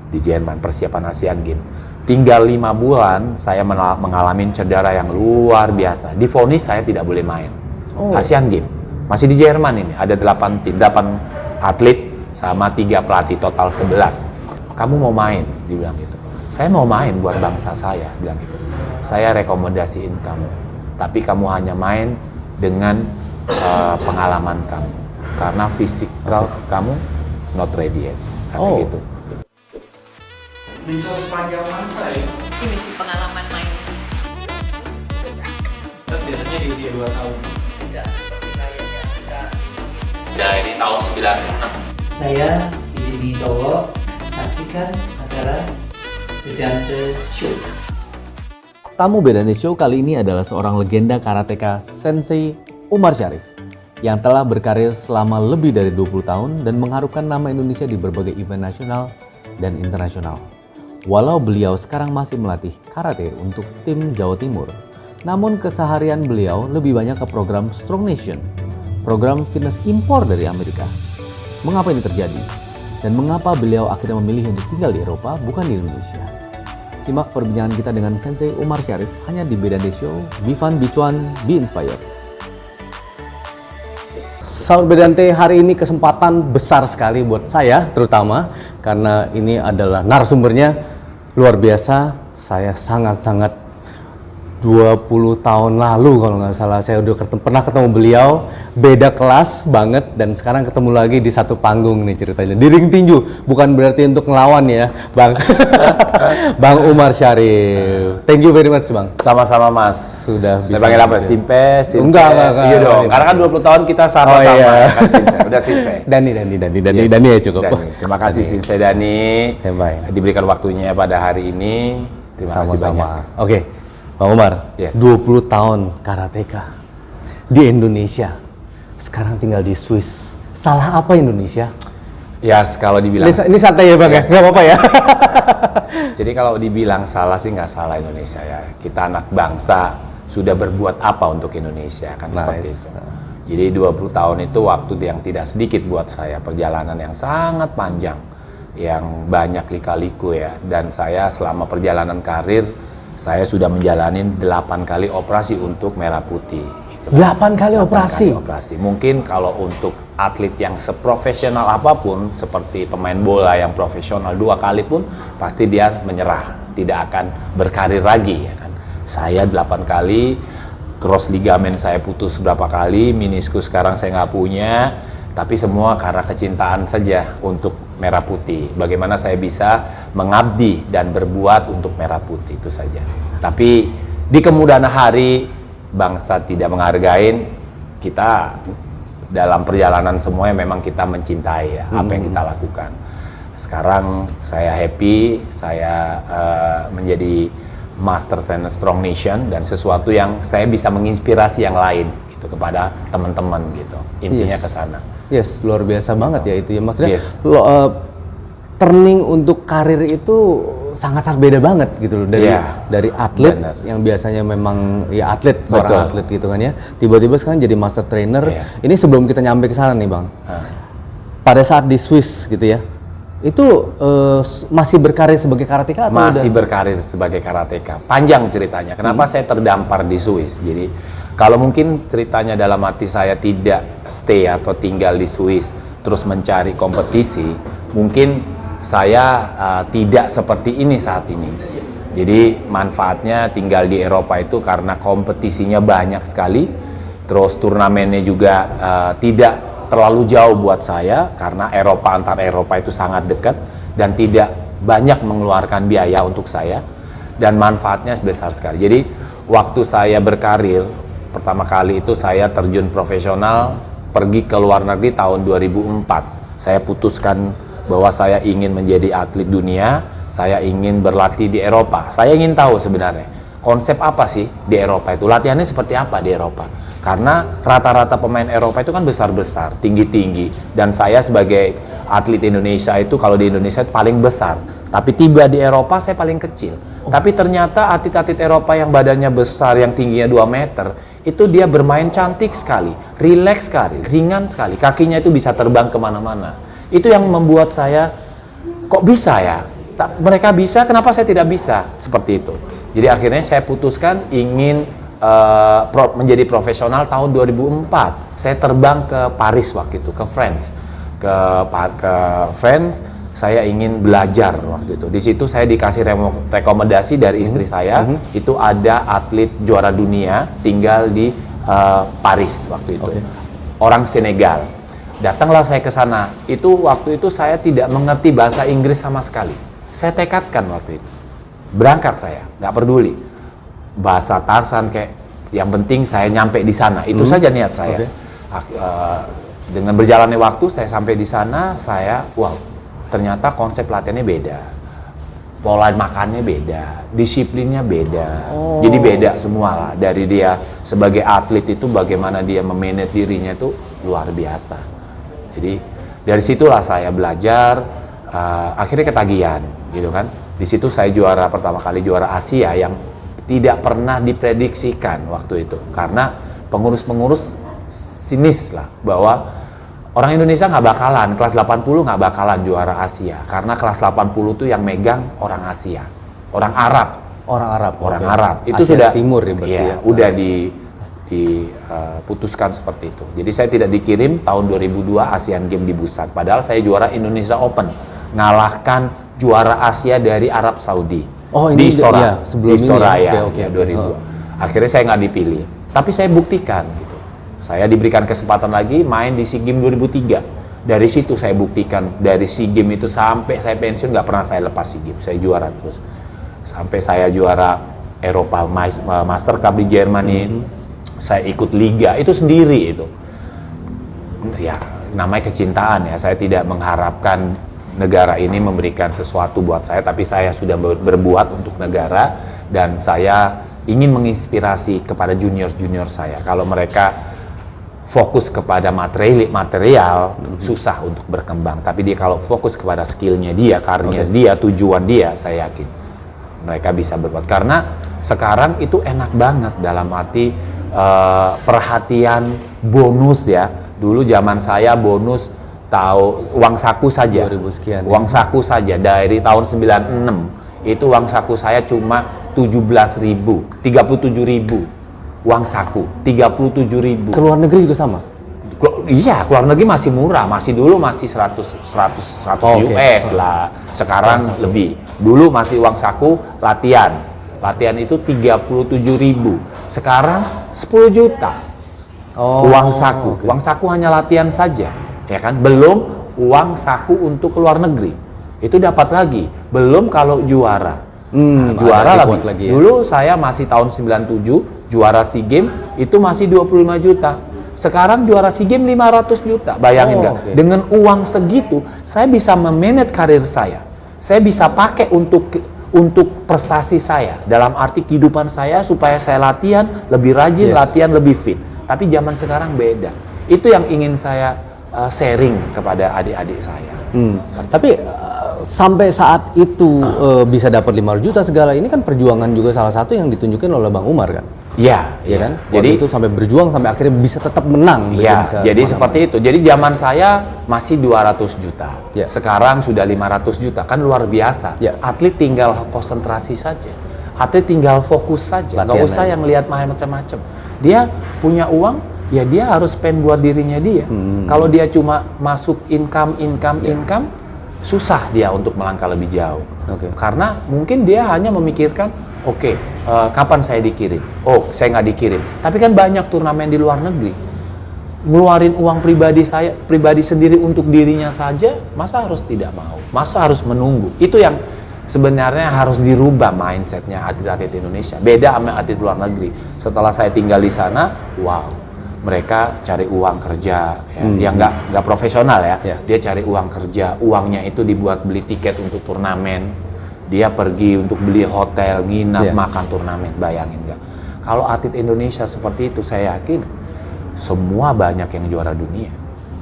di Jerman, persiapan Asian Games. Tinggal 5 bulan, saya mengalami cedera yang luar biasa. Divonis saya tidak boleh main. Asian Games. Masih di Jerman ini, ada 8 atlet sama 3 pelatih, total 11. Kamu mau main? Dibilang gitu. Saya mau main buat bangsa saya, bilang gitu. Saya rekomendasiin kamu. Tapi kamu hanya main dengan pengalaman kamu. Karena fisikal kamu not ready yet. Karena gitu. Bisa sepanjang masa ya? Ini sih pengalaman main sih. Terus biasanya di usia 2 tahun? Tidak seperti kayaknya kita Dari tahun 96. Saya Billy Towo, saksikan acara Bedante Show. Tamu Bedante Show kali ini adalah seorang legenda karateka Sensei Umar Syarif yang telah berkarir selama lebih dari 20 tahun dan mengharumkan nama Indonesia di berbagai event nasional dan internasional. Walau beliau sekarang masih melatih karate untuk tim Jawa Timur, namun keseharian beliau lebih banyak ke program Strong Nation, program fitness impor dari Amerika. Mengapa ini terjadi? Dan mengapa beliau akhirnya memilih untuk tinggal di Eropa bukan di Indonesia? Simak perbincangan kita dengan Sensei Umar Syarif hanya di Bedante Show. Be fun, be cuan, be inspired. Sahabat Bedante, hari ini kesempatan besar sekali buat saya terutama karena ini adalah narasumbernya luar biasa. Saya sangat-sangat 20 tahun lalu kalau nggak salah saya udah pernah ketemu beliau, beda kelas banget, dan sekarang ketemu lagi di satu panggung nih ceritanya di ring tinju. Bukan berarti untuk ngelawan ya Bang. Bang Umar Syarif, thank you very much Bang. Sama-sama Mas. Sudah Saya bisa panggil apa? gitu. Simpe? Enggak. Iya dong, karena kan 20 tahun kita sama-sama. Oh, iya. Kan Simpe, udah Simpe. Dani Yes. Dani ya cukup. Dani. Terima kasih Sinse Dani. Baik. Diberikan waktunya pada hari ini. Terima kasih banyak. Sama-sama. Oke, Bang Umar, Yes. 20 tahun karateka di Indonesia, sekarang tinggal di Swiss. Salah apa Indonesia? Ya, kalau dibilang Ini santai ya Bang ya, nggak apa-apa ya. jadi kalau dibilang salah sih nggak salah Indonesia ya. Kita anak bangsa, sudah berbuat apa untuk Indonesia kan seperti itu. Jadi 20 tahun itu waktu yang tidak sedikit buat saya, perjalanan yang sangat panjang, yang banyak lika-liku ya. Dan saya selama perjalanan karir, saya sudah menjalani 8 kali operasi untuk merah putih. 8 kali 8 operasi? kali operasi. Mungkin kalau untuk atlet yang seprofesional apapun, seperti pemain bola yang profesional 2 kali pun, pasti dia menyerah, tidak akan berkarir lagi ya kan. Saya 8 kali, cross ligamen saya putus berapa kali, meniskus sekarang saya nggak punya, tapi semua karena kecintaan saja untuk merah putih. Bagaimana saya bisa mengabdi dan berbuat untuk merah putih, itu saja. Tapi di kemudian hari bangsa tidak menghargain kita dalam perjalanan semuanya, memang kita mencintai ya, apa yang kita lakukan. Sekarang saya happy, saya menjadi Master Trainer Strong Nation, dan sesuatu yang saya bisa menginspirasi yang lain gitu kepada teman-teman gitu. Intinya ke sana. Yes, luar biasa banget ya itu ya. Maksudnya Yes. turning untuk karir itu sangat beda banget gitu loh dari atlet. Bener. Yang biasanya memang ya atlet, Betul. seorang atlet gitu kan ya. Tiba-tiba sekarang jadi master trainer. Iya. Ini sebelum kita nyampe ke sana nih Bang. Pada saat di Swiss gitu ya. Itu masih berkarir sebagai karateka atau Masih udah? berkarir sebagai karateka. Panjang ceritanya. Kenapa saya terdampar di Swiss? Jadi kalau mungkin ceritanya dalam hati saya tidak stay atau tinggal di Swiss terus mencari kompetisi, mungkin saya tidak seperti ini saat ini. Jadi manfaatnya tinggal di Eropa itu karena kompetisinya banyak sekali, terus turnamennya juga tidak terlalu jauh buat saya karena antar Eropa itu sangat dekat dan tidak banyak mengeluarkan biaya untuk saya, dan manfaatnya besar sekali. Jadi waktu saya berkarir pertama kali itu saya terjun profesional pergi ke luar negeri tahun 2004. Saya putuskan bahwa saya ingin menjadi atlet dunia, saya ingin berlatih di Eropa. Saya ingin tahu sebenarnya konsep apa sih di Eropa itu, latihannya seperti apa di Eropa. Karena rata-rata pemain Eropa itu kan besar-besar, tinggi-tinggi, dan saya sebagai atlet Indonesia itu kalau di Indonesia itu paling besar. Tapi tiba di Eropa saya paling kecil. Tapi ternyata atlet-atlet Eropa yang badannya besar, yang tingginya 2 meter, itu dia bermain cantik sekali, rileks sekali, ringan sekali, kakinya itu bisa terbang kemana-mana. Itu yang membuat saya, kok bisa ya? mereka bisa, kenapa saya tidak bisa? Seperti itu. Jadi akhirnya saya putuskan ingin menjadi profesional tahun 2004. Saya terbang ke Paris waktu itu, ke France. Ke France, saya ingin belajar waktu itu. Di situ saya dikasih rekomendasi dari istri saya, itu ada atlet juara dunia tinggal di Paris waktu itu. Orang Senegal. Datanglah saya ke sana. Waktu itu saya tidak mengerti bahasa Inggris sama sekali. Saya tekadkan waktu itu. Berangkat saya, nggak peduli. Bahasa Tarsan kayak, yang penting saya nyampe di sana. Itu saja niat saya. Dengan berjalannya waktu, saya sampai di sana, wow, ternyata konsep latihannya beda. Pola makannya beda, disiplinnya beda. Jadi beda semua lah. Dari dia sebagai atlet itu bagaimana dia memanage dirinya itu luar biasa. Jadi dari situlah saya belajar, akhirnya ketagihan, gitu kan. Di situ saya pertama kali juara Asia yang tidak pernah diprediksikan waktu itu. Karena pengurus-pengurus sinis lah bahwa orang Indonesia nggak bakalan, kelas 80 nggak bakalan juara Asia. Karena kelas 80 itu yang megang orang Asia, orang Arab. Orang Arab. Itu Asia sudah Timur ya berarti ya. Udah diputuskan seperti itu. Jadi saya tidak dikirim tahun 2002 Asian Games di Busan. Padahal saya juara Indonesia Open, ngalahkan juara Asia dari Arab Saudi. Ini di Istora, ya, sebelum di Istora ini ya, Oke. 2002. Akhirnya saya nggak dipilih, tapi saya buktikan. Gitu. Saya diberikan kesempatan lagi main di SEA Games 2003. Dari situ saya buktikan, dari SEA Games itu sampai saya pensiun nggak pernah saya lepas SEA Games, saya juara terus. Sampai saya juara Eropa Master Cup di Jerman, saya ikut liga itu sendiri itu. Ya, namanya kecintaan ya. Saya tidak mengharapkan negara ini memberikan sesuatu buat saya, tapi saya sudah berbuat untuk negara dan saya ingin menginspirasi kepada junior-junior saya. Kalau mereka fokus kepada material susah untuk berkembang, tapi dia kalau fokus kepada skillnya dia, karirnya dia, tujuan dia, saya yakin mereka bisa berbuat. Karena sekarang itu enak banget dalam arti perhatian bonus ya. Dulu zaman saya bonus uang saku saja, 2000 sekian, uang saku saja dari tahun 96 itu uang saku saya cuma 37.000 uang saku 37.000. Ke luar negeri juga sama? Iya, keluar negeri masih murah, dulu masih 100 US lah, sekarang lebih. Dulu masih uang saku latihan itu 37.000, sekarang 10 juta uang saku. Uang saku hanya latihan saja. Ya kan, belum uang saku untuk keluar negeri itu dapat lagi, belum kalau juara. Juara lebih lagi ya? Dulu saya masih tahun 97 juara SEA Games itu masih 25 juta, sekarang juara SEA Games 500 juta. Bayangin nggak? Dengan uang segitu saya bisa memanage karir saya bisa pakai untuk prestasi saya, dalam arti kehidupan saya, supaya saya latihan lebih rajin, latihan lebih fit. Tapi zaman sekarang beda. Itu yang ingin saya sharing kepada adik-adik saya. Tapi sampai saat itu bisa dapat 500 juta segala ini kan perjuangan juga salah satu yang ditunjukkan oleh Bang Umar kan? Iya, kan? Jadi itu sampai berjuang sampai akhirnya bisa tetap menang. Iya, jadi seperti itu. Jadi zaman saya masih 200 juta. Sekarang sudah 500 juta, kan luar biasa. Atlet tinggal konsentrasi saja. Atlet tinggal fokus saja. Nggak usah yang lihat macam-macam. Dia punya uang, ya dia harus spend buat dirinya dia. Kalau dia cuma masuk income, susah dia untuk melangkah lebih jauh. Karena mungkin dia hanya memikirkan, kapan saya dikirim? Oh, saya nggak dikirim. Tapi kan banyak turnamen di luar negeri. Ngeluarin uang pribadi sendiri untuk dirinya saja, masa harus tidak mau? Masa harus menunggu? Itu yang sebenarnya harus dirubah mindsetnya atlet-atlet Indonesia. Beda sama atlet luar negeri. Setelah saya tinggal di sana, wow, mereka cari uang kerja yang nggak profesional ya. Dia cari uang kerja, uangnya itu dibuat beli tiket untuk turnamen. Dia pergi untuk beli hotel, nginap, makan turnamen. Bayangin nggak? Kalau atlet Indonesia seperti itu, saya yakin semua banyak yang juara dunia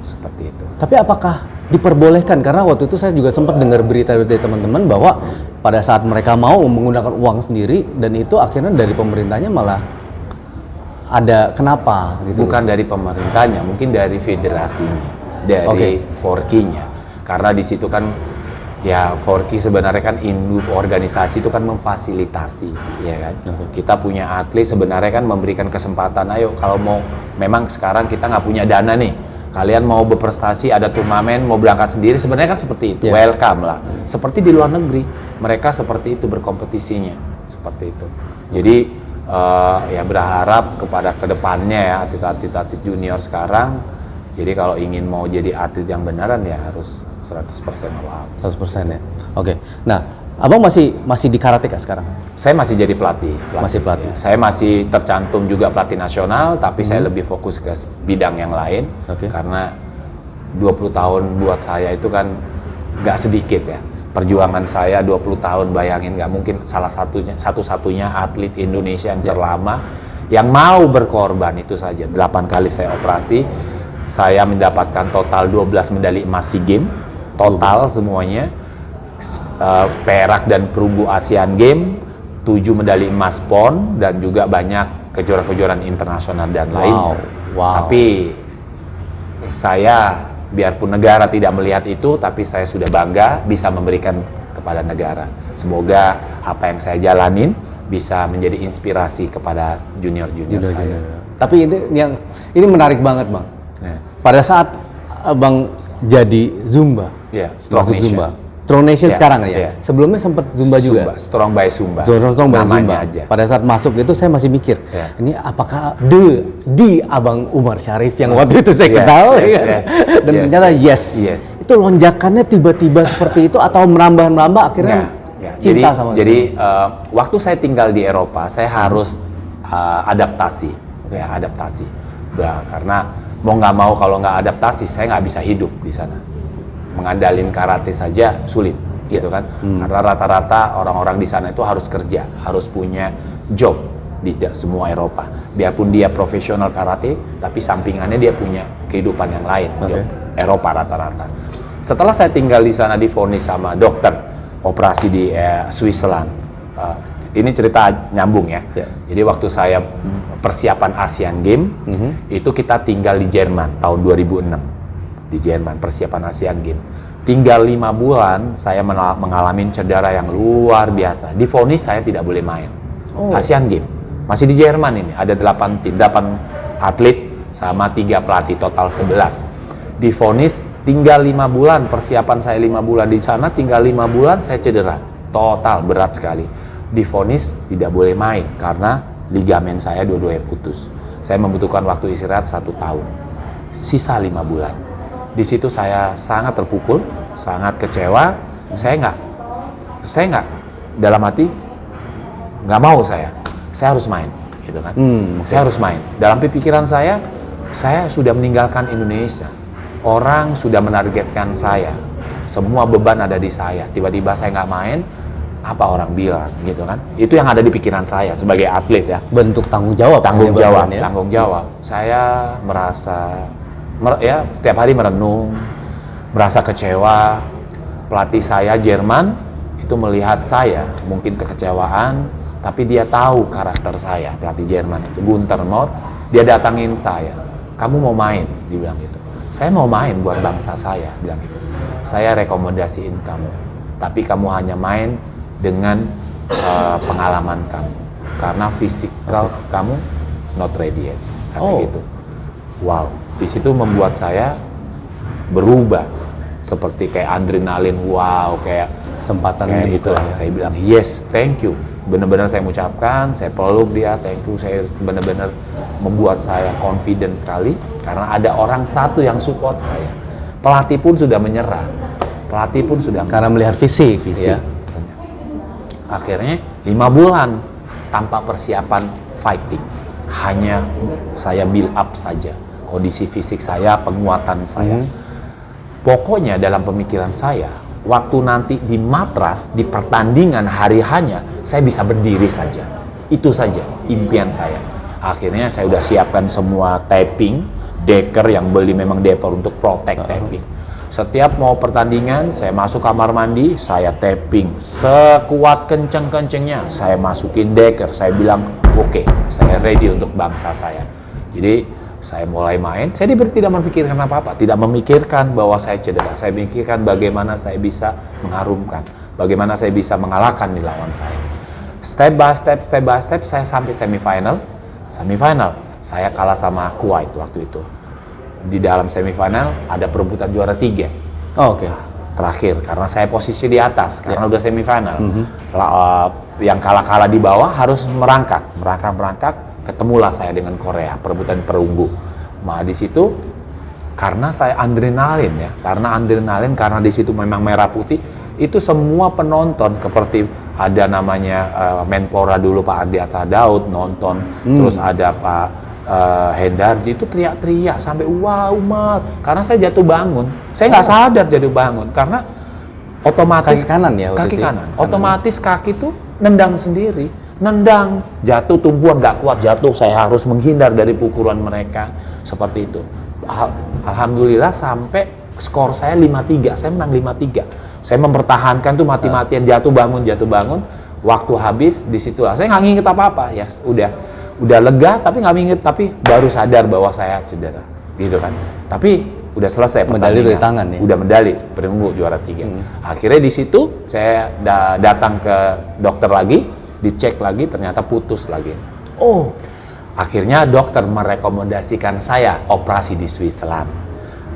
seperti itu. Tapi apakah diperbolehkan? Karena waktu itu saya juga sempat dengar berita dari teman-teman bahwa pada saat mereka mau menggunakan uang sendiri dan itu akhirnya dari pemerintahnya malah ada kenapa gitu? Bukan dari pemerintahnya, mungkin dari federasinya, dari Forky-nya. Karena di situ kan Ya, Forky sebenarnya kan induk organisasi itu kan memfasilitasi, ya kan. Kita punya atlet sebenarnya kan memberikan kesempatan. Ayo, kalau mau, memang sekarang kita nggak punya dana nih. Kalian mau berprestasi, ada turnamen, mau berangkat sendiri, sebenarnya kan seperti itu. Yeah. Welcome lah. Seperti di luar negeri, mereka seperti itu berkompetisinya, seperti itu. Jadi ya berharap kepada kedepannya ya atlet junior sekarang. Jadi kalau ingin mau jadi atlet yang beneran ya harus 100% all out. 100% ya. Oke. Nah, Abang masih di karateka sekarang? Saya masih jadi pelatih. Masih pelatih. Ya. Saya masih tercantum juga pelatih nasional, tapi saya lebih fokus ke bidang yang lain. Oke. Karena 20 tahun buat saya itu kan nggak sedikit ya. Perjuangan saya 20 tahun, bayangin nggak mungkin satu-satunya atlet Indonesia yang terlama yang mau berkorban itu saja. 8 kali saya operasi, saya mendapatkan total 12 medali emas SEA Games, total semuanya. Perak dan perunggu Asian Games, 7 medali emas PON, dan juga banyak kejuaraan-kejuaraan internasional dan lainnya. Wow. Tapi saya, biarpun negara tidak melihat itu, tapi saya sudah bangga bisa memberikan kepada negara. Semoga apa yang saya jalanin bisa menjadi inspirasi kepada junior-junior saya. Tapi ini menarik banget, Bang. Ya. Pada saat Abang jadi Zumba, Ya, Strong masuk Nation. Zumba. Strong Nation Ya, sekarang ya. ya. Sebelumnya sempat Zumba juga. Strong by Zumba. Strong by Namanya Zumba. aja. Pada saat masuk itu saya masih mikir, Ya. ini apakah di Abang Umar Syarif yang waktu itu saya Yes, kenal, yes, ya kan? yes, Dan yes, ternyata yes. Itu lonjakannya tiba-tiba seperti itu atau merambah-merambah akhirnya Ya, cinta sama jadi waktu saya tinggal di Eropa, saya harus adaptasi, ya adaptasi. Karena mau nggak mau kalau nggak adaptasi, saya nggak bisa hidup di sana. Mengandalin karate saja sulit, gitu kan? Karena rata-rata orang-orang di sana itu harus kerja, harus punya job. Tidak semua Eropa, biarpun dia profesional karate, tapi sampingannya dia punya kehidupan yang lain. Job Eropa rata-rata. Setelah saya tinggal di sana, divonis sama dokter operasi di Switzerland. Ini cerita nyambung ya. Jadi waktu saya persiapan Asian Games, itu kita tinggal di Jerman tahun 2006. Di Jerman, persiapan Asian Games. Tinggal 5 bulan, saya mengalami cedera yang luar biasa. Divonis saya tidak boleh main. Asian Games. Masih di Jerman ini, ada 8 atlet sama 3 pelatih, total 11. Divonis tinggal 5 bulan, persiapan saya 5 bulan di sana, tinggal 5 bulan saya cedera. Total, berat sekali. Divonis tidak boleh main, karena ligamen saya dua-duanya putus. Saya membutuhkan waktu istirahat 1 tahun. Sisa 5 bulan. Di situ saya sangat terpukul, sangat kecewa. Saya nggak dalam hati nggak mau saya harus main, gitu kan? Saya harus main. Dalam pikiran saya sudah meninggalkan Indonesia. Orang sudah menargetkan saya. Semua beban ada di saya. Tiba-tiba saya nggak main, apa orang bilang, gitu kan? Itu yang ada di pikiran saya sebagai atlet ya. bentuk tanggung jawab. Tanggung jawab, ya? tanggung jawab. Saya merasa ya setiap hari merenung, merasa kecewa. Pelatih saya Jerman itu melihat saya mungkin kekecewaan, tapi dia tahu karakter saya. Pelatih Jerman itu Gunther Mott, dia datangin saya. Kamu mau main? Dibilang gitu. Saya mau main buat bangsa saya, bilang gitu. Saya rekomendasiin kamu, tapi kamu hanya main dengan pengalaman kamu, karena fisikal kamu not ready yet. Kata gitu. Wow, di situ membuat saya berubah, seperti kayak adrenalin. Wow, kayak Kesempatan kayak gitu gitu lah. ya. Saya bilang yes, thank you. Benar-benar saya mengucapkan, saya peluk dia, thank you. Saya benar-benar membuat saya confident sekali, karena ada orang satu yang support saya. Pelatih pun sudah menyerah. Pelatih pun sudah Karena melihat fisik. Ya. Akhirnya 5 bulan tanpa persiapan fighting, hanya saya build up saja kondisi fisik saya, penguatan saya. Pokoknya dalam pemikiran saya, waktu nanti di matras, di pertandingan hari hanya, saya bisa berdiri saja. Itu saja impian saya. Akhirnya saya udah siapkan semua taping, deker yang beli memang deper untuk protect taping. Setiap mau pertandingan, saya masuk kamar mandi, saya taping sekuat kenceng-kencengnya. Saya masukin deker, saya bilang, oke, saya ready untuk bangsa saya. Jadi Saya mulai main, saya tidak memikirkan apa-apa, tidak memikirkan bahwa saya cedera. Saya memikirkan bagaimana saya bisa mengharumkan, bagaimana saya bisa mengalahkan di lawan saya. Step by step, saya sampai semifinal. Saya kalah sama Kuwait waktu itu. Di dalam semifinal ada perebutan juara 3. Oh, oke. Terakhir, karena saya posisi di atas, karena udah semifinal. Yang kalah-kalah di bawah harus merangkak, ketemulah saya dengan Korea, perebutan perunggu. Nah di situ karena saya adrenalin ya, karena di situ memang merah putih, itu semua penonton seperti ada namanya Menpora dulu Pak Ardi Atsa Daud nonton, terus ada Pak Hendardi itu teriak-teriak sampai wah Umar, karena saya jatuh bangun, saya nggak sadar jatuh bangun karena otomatis Kaki kanan ya waktu kaki itu ya? kanan, otomatis kaki tuh nendang sendiri. Nendang, jatuh tumpuan nggak kuat jatuh, saya harus menghindar dari pukulan mereka seperti itu. Alhamdulillah sampai skor saya 5-3, saya menang 5-3. Saya mempertahankan tuh mati-matian jatuh bangun. Waktu habis di situ saya nggak nginget apa-apa ya, udah lega tapi nggak nginget, tapi baru sadar bahwa saya cedera, gitu kan. Tapi udah selesai Medali dari tangan ya? Udah medali, perunggu juara 3. Akhirnya di situ saya datang ke dokter lagi, dicek lagi, ternyata putus lagi. Oh, akhirnya dokter merekomendasikan saya operasi di Switzerland.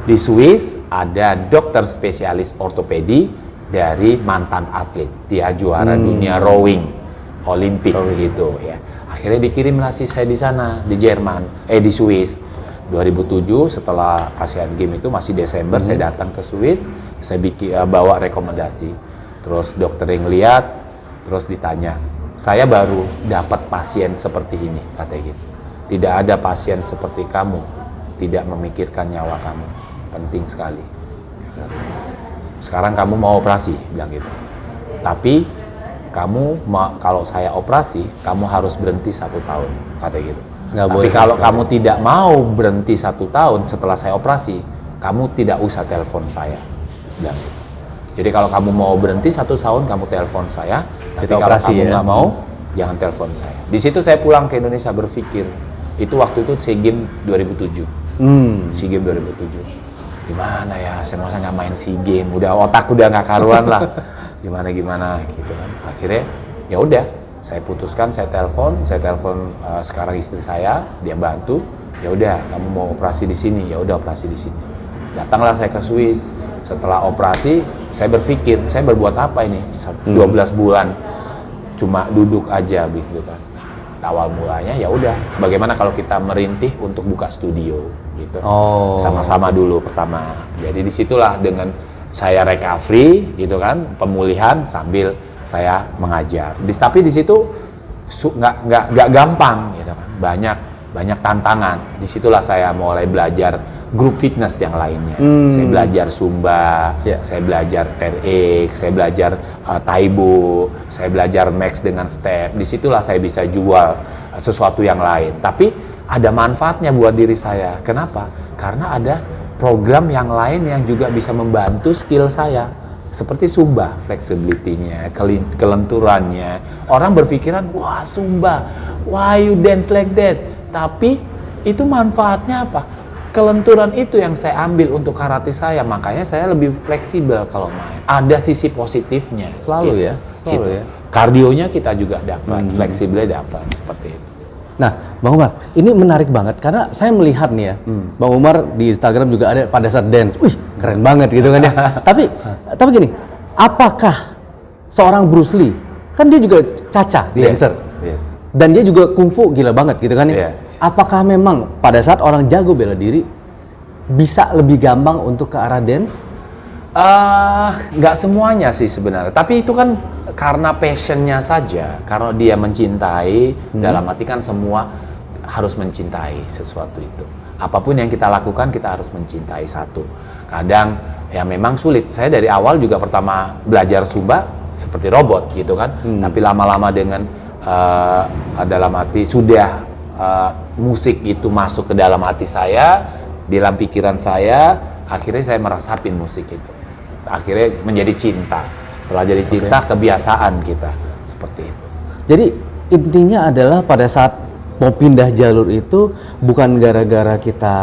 Di Swiss ada dokter spesialis ortopedi dari mantan atlet, dia juara dunia rowing Olimpik gitu ya. Akhirnya dikirimlah saya di sana, di Jerman, di Swiss. 2007 setelah Asian Games itu masih Desember, saya datang ke Swiss, saya bawa rekomendasi. Terus dokter yang lihat, terus ditanya, saya baru dapat pasien seperti ini, katanya gitu. Tidak ada pasien seperti kamu, tidak memikirkan nyawa kamu, penting sekali. Sekarang kamu mau operasi, bilang gitu. Tapi kamu kalau saya operasi, kamu harus berhenti 1 tahun, katanya gitu. Tapi kalau kamu tidak mau berhenti 1 tahun setelah saya operasi, kamu tidak usah telepon saya, bilang gitu. Jadi kalau kamu mau berhenti 1 tahun, kamu telepon saya. Tapi kalau kamu nggak mau, jangan telepon saya. Di situ saya pulang ke Indonesia berpikir, itu waktu itu SEA Games 2007. SEA Games 2007. Gimana ya, saya masa nggak main SEA Games, udah otak udah nggak karuan lah. Gimana gitu kan. Akhirnya ya udah, saya putuskan, saya telepon sekarang istri saya, dia bantu. Ya udah, kamu mau operasi di sini, ya udah operasi di sini. Datanglah saya ke Swiss. Setelah operasi, saya berpikir, saya berbuat apa ini? 12 bulan cuma duduk aja gitu kan. Awal mulanya ya udah, bagaimana kalau kita merintih untuk buka studio gitu. Sama-sama dulu pertama. Jadi disitulah dengan saya recovery gitu kan, pemulihan sambil saya mengajar. Tapi di situ nggak gampang gitu kan. Banyak tantangan. Disitulah saya mulai belajar grup fitness yang lainnya. Saya belajar Zumba, saya belajar TRX, saya belajar Taibo, saya belajar Max dengan step. Disitulah saya bisa jual sesuatu yang lain. Tapi ada manfaatnya buat diri saya. Kenapa? Karena ada program yang lain yang juga bisa membantu skill saya. Seperti Zumba, flexibility-nya, kelenturannya. Orang berpikiran, wah Zumba, why you dance like that? Tapi itu manfaatnya apa? Kelenturan itu yang saya ambil untuk karate saya, makanya saya lebih fleksibel kalau main. Ada sisi positifnya. Selalu gitu. ya, selalu ya. Kardionya kita juga dapat, fleksibelnya dapat, seperti itu. Nah, Bang Umar, ini menarik banget karena saya melihat nih ya, Bang Umar di Instagram juga ada pada saat dance, wih keren banget gitu kan ya. tapi gini, apakah seorang Bruce Lee, kan dia juga caca, dancer, dan dia juga kungfu gila banget gitu kan ya. Apakah memang pada saat orang jago bela diri bisa lebih gampang untuk ke arah dance? Nggak semuanya sih sebenarnya, tapi itu kan karena passionnya saja, karena dia mencintai, dalam arti kan semua harus mencintai sesuatu itu. Apapun yang kita lakukan kita harus mencintai satu. Kadang ya memang sulit, saya dari awal juga pertama belajar Zumba seperti robot gitu kan, tapi lama-lama dengan dalam arti sudah musik itu masuk ke dalam hati saya, di dalam pikiran saya, akhirnya saya merasapin musik itu. Akhirnya menjadi cinta. Setelah jadi cinta, kebiasaan kita seperti itu. Jadi intinya adalah pada saat mau pindah jalur itu bukan gara-gara kita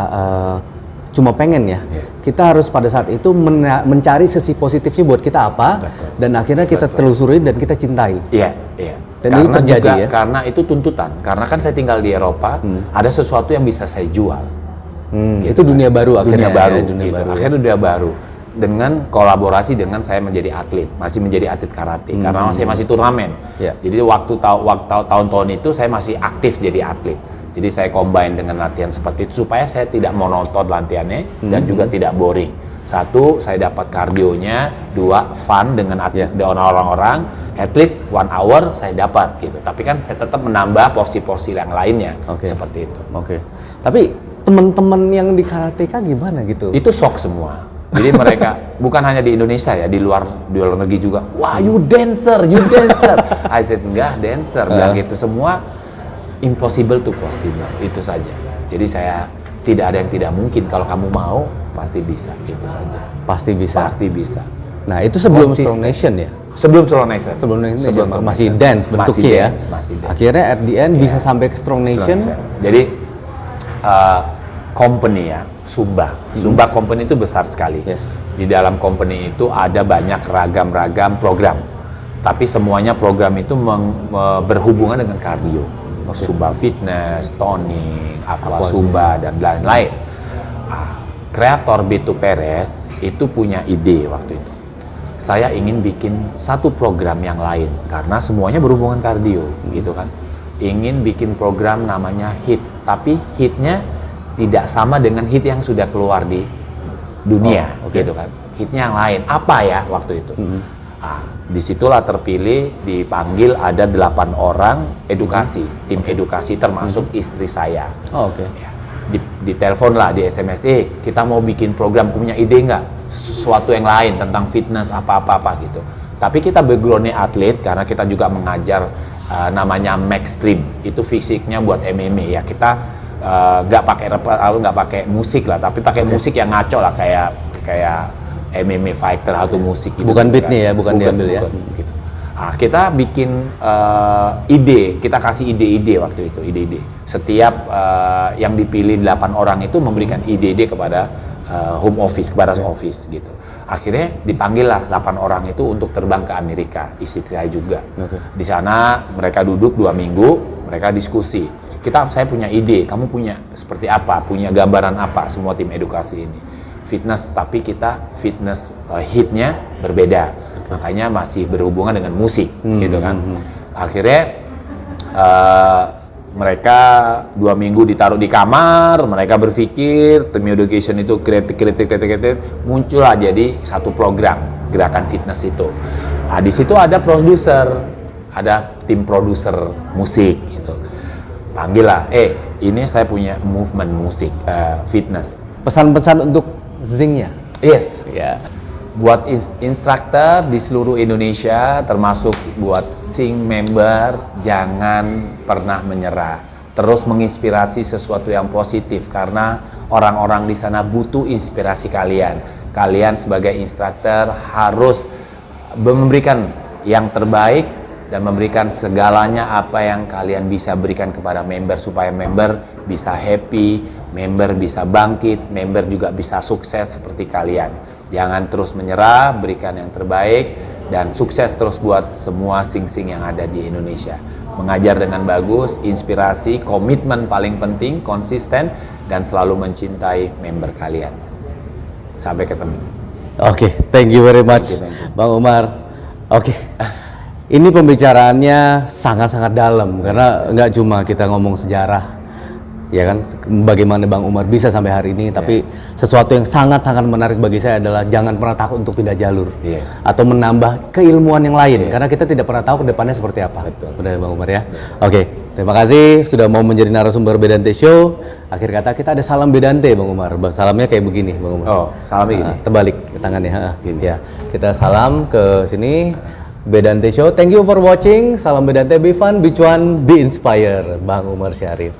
cuma pengen ya. Kita harus pada saat itu mencari sisi positifnya buat kita apa. Betul. Dan akhirnya kita telusuri dan kita cintai. Iya, iya. Dan karena itu terjadi juga, ya? Karena itu tuntutan. Karena kan saya tinggal di Eropa, ada sesuatu yang bisa saya jual. Itu dunia baru akhirnya. Dunia baru, ya, dunia gitu. baru. Akhirnya dunia baru. Dengan kolaborasi dengan saya menjadi atlet, masih menjadi atlet karate, karena masih turnamen. Ya. Jadi waktu tahun-tahun itu saya masih aktif jadi atlet. Jadi saya combine dengan latihan seperti itu supaya saya tidak monoton latihannya dan juga tidak boring. Satu, saya dapat kardionya. Dua, fun dengan atlet dengan orang-orang. Atlet 1 hour saya dapat gitu. Tapi kan saya tetap menambah porsi-porsi yang lainnya seperti itu. Oke. Tapi teman-teman yang di karateka gimana gitu? Itu shock semua. Jadi mereka bukan hanya di Indonesia ya, di luar negeri juga. Wah, you dancer. I said enggak dancer, bilang gitu semua. Impossible to possible, itu saja. Jadi saya tidak ada yang tidak mungkin. Kalau kamu mau, pasti bisa, itu saja. Pasti bisa. Pasti bisa. Nah itu sebelum Konsisten. Strong Nation ya? Sebelum Strong Nation. Sebelum Nation Sebelum masih Nation. dance bentuknya ya? Masih dance. Akhirnya at the end bisa sampai ke Strong Nation. Jadi company ya, Sumba company itu besar sekali. Yes. Di dalam company itu ada banyak ragam-ragam program. Tapi semuanya program itu berhubungan dengan kardio. Sumba Fitness, toning, Aqua Sumba, dan lain-lain. Kreator Beto Perez itu punya ide waktu itu. Saya ingin bikin satu program yang lain karena semuanya berhubungan kardio, gitu kan. Ingin bikin program namanya HIIT, tapi HIIT-nya tidak sama dengan HIIT yang sudah keluar di dunia, gitu kan. HIIT-nya yang lain. Apa ya waktu itu? Disitulah terpilih, dipanggil ada 8 orang edukasi, tim edukasi termasuk istri saya. Ya, di telepon lah, di SMS, kita mau bikin program, punya ide nggak? Sesuatu yang lain tentang fitness apa-apa gitu. Tapi kita background-nya atlet karena kita juga mengajar namanya Max Stream, itu fisiknya buat MMA ya. Kita nggak pakai musik lah, tapi pakai musik yang ngaco lah kayak MMA fighter atau musik gitu. Bukan beat nih ya, bukan diambil ya. Gitu. Kita bikin ide, kita kasih ide-ide waktu itu, ide-ide. Setiap yang dipilih 8 orang itu memberikan ide-ide kepada home office, kepada office gitu. Akhirnya dipanggil lah 8 orang itu untuk terbang ke Amerika, istri saya juga. Di sana mereka duduk 2 minggu, mereka diskusi. Saya punya ide, kamu punya seperti apa, punya gambaran apa, semua tim edukasi ini. Fitness, tapi kita fitness HIIT-nya berbeda, makanya masih berhubungan dengan musik, gitu kan. Akhirnya mereka 2 minggu ditaruh di kamar, mereka berpikir tim education itu kreatif, muncullah jadi satu program gerakan fitness itu. Di situ ada produser, ada tim produser musik, gitu. Panggil lah, ini saya punya movement musik fitness. Pesan-pesan untuk Zing-nya? Yes. Ya. Buat instruktur di seluruh Indonesia, termasuk buat Sing member, jangan pernah menyerah. Terus menginspirasi sesuatu yang positif karena orang-orang di sana butuh inspirasi kalian. Kalian sebagai instruktur harus memberikan yang terbaik dan memberikan segalanya apa yang kalian bisa berikan kepada member supaya member bisa happy, member bisa bangkit, member juga bisa sukses seperti kalian. Jangan terus menyerah, berikan yang terbaik dan sukses terus buat semua sing-sing yang ada di Indonesia. Mengajar dengan bagus, inspirasi, komitmen paling penting, konsisten dan selalu mencintai member kalian. Sampai ketemu. Oke, thank you very much, Thank you. Bang Umar. Oke. Ini pembicaraannya sangat-sangat dalam karena nggak cuma kita ngomong sejarah, ya kan, bagaimana Bang Umar bisa sampai hari ini, tapi sesuatu yang sangat-sangat menarik bagi saya adalah jangan pernah takut untuk pindah jalur atau menambah keilmuan yang lain karena kita tidak pernah tahu ke depannya seperti apa. Betul. Benar Bang Umar ya. Oke, terima kasih sudah mau menjadi narasumber Bedante Show. Akhir kata kita ada salam Bedante Bang Umar. Salamnya kayak begini Bang Umar. Oh, salamnya gini. Terbalik tangannya. Gini. Ya, kita salam ke sini. Bedante Show, thank you for watching. Salam Bedante, be fun, be cuan, be inspired. Bang Umar Syarif.